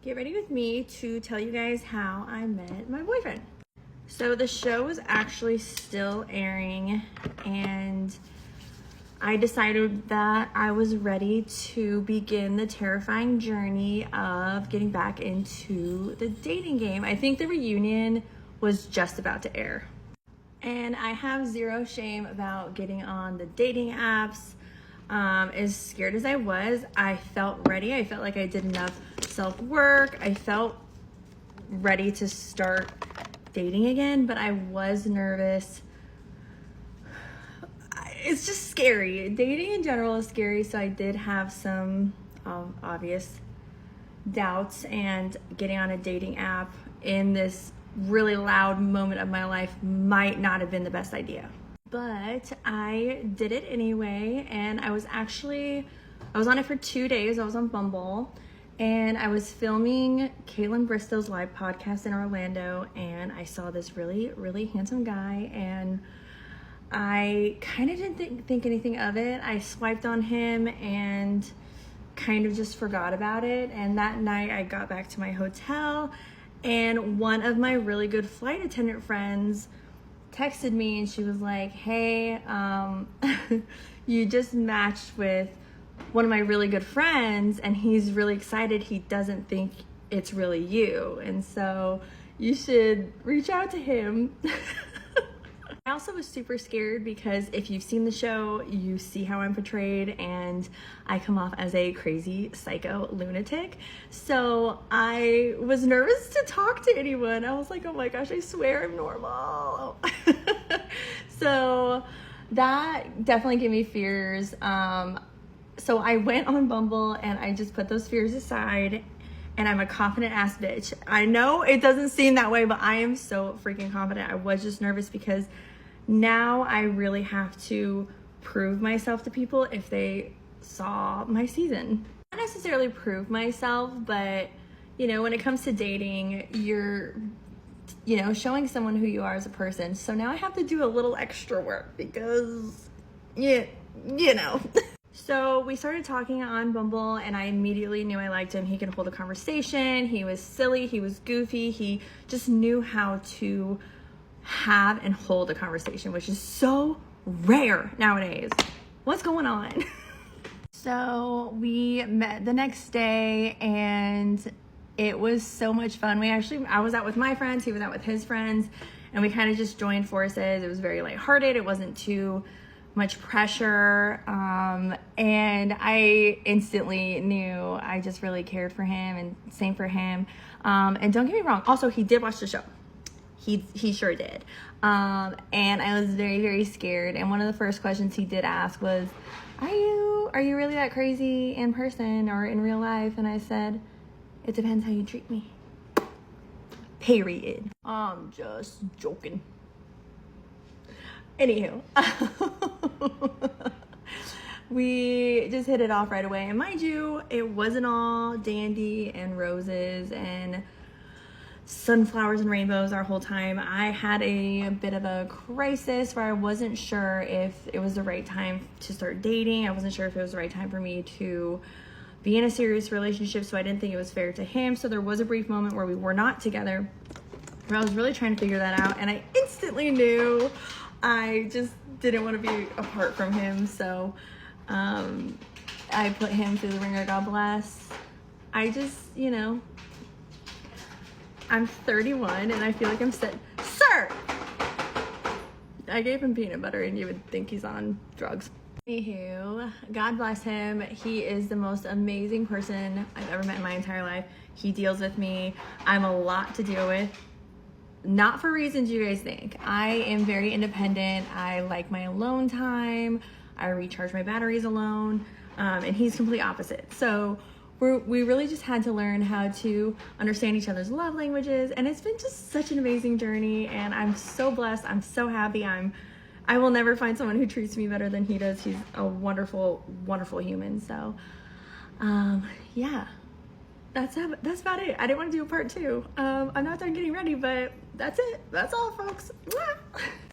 Get ready with me to tell you guys how I met my boyfriend. So the show is actually still airing, and I decided that I was ready to begin the terrifying journey of getting back into the dating game. I think the reunion was just about to air. And I have zero shame about getting on the dating apps. As scared as I was, I felt ready. I felt like I did enough self-work. I felt ready to start dating again, but I was nervous. It's just scary. Dating in general is scary, so I did have some obvious doubts, and getting on a dating app in this really loud moment of my life might not have been the best idea. But I did it anyway, and I was on it for 2 days. I was on Bumble, and I was filming Caitlin Bristow's live podcast in Orlando, and I saw this really, really handsome guy, and I kind of didn't think anything of it. I swiped on him and kind of just forgot about it, and that night I got back to my hotel, and one of my really good flight attendant friends texted me, and she was like, hey, you just matched with one of my really good friends, and he's really excited. He doesn't think it's really you, and so you should reach out to him. I also was super scared because if you've seen the show, you see how I'm portrayed, and I come off as a crazy psycho lunatic. So I was nervous to talk to anyone. I was like, oh my gosh, I swear I'm normal. So that definitely gave me fears. So I went on Bumble and I just put those fears aside, and I'm a confident ass bitch. I know it doesn't seem that way, but I am so freaking confident. I was just nervous because now I really have to prove myself to people if they saw my season. Not necessarily prove myself, but when it comes to dating, you're showing someone who you are as a person. So now I have to do a little extra work because So we started talking on Bumble, and I immediately knew I liked him. He could hold a conversation. He was silly. He was goofy. He just knew how to have and hold a conversation, which is so rare nowadays. What's going on? So we met the next day, and it was so much fun. I was out with my friends, he was out with his friends, and we kind of just joined forces. It was very lighthearted. It wasn't too much pressure, and I instantly knew I just really cared for him, and same for him. And don't get me wrong, also he did watch the show. He sure did. And I was very, very scared. And one of the first questions he did ask was, are you really that crazy in person or in real life? And I said, it depends how you treat me. Period. I'm just joking. Anywho, we just hit it off right away. And mind you, it wasn't all dandy and roses and sunflowers and rainbows our whole time. I had a bit of a crisis where I wasn't sure if it was the right time to start dating. I wasn't sure if it was the right time for me to be in a serious relationship, so I didn't think it was fair to him. So there was a brief moment where we were not together, where I was really trying to figure that out, and I instantly knew I just didn't want to be apart from him. So I put him through the ringer, God bless. I just, I'm 31 and I feel like I'm Sir! I gave him peanut butter and you would think he's on drugs. Anywho, God bless him. He is the most amazing person I've ever met in my entire life. He deals with me. I'm a lot to deal with. Not for reasons you guys think. I am very independent. I like my alone time. I recharge my batteries alone. And he's complete opposite. So we really just had to learn how to understand each other's love languages, and it's been just such an amazing journey, and I'm so blessed. I'm so happy. I will never find someone who treats me better than he does. He's a wonderful, wonderful human. So, yeah, that's about it. I didn't want to do a part 2. I'm not done getting ready, but that's it. That's all, folks. Mwah!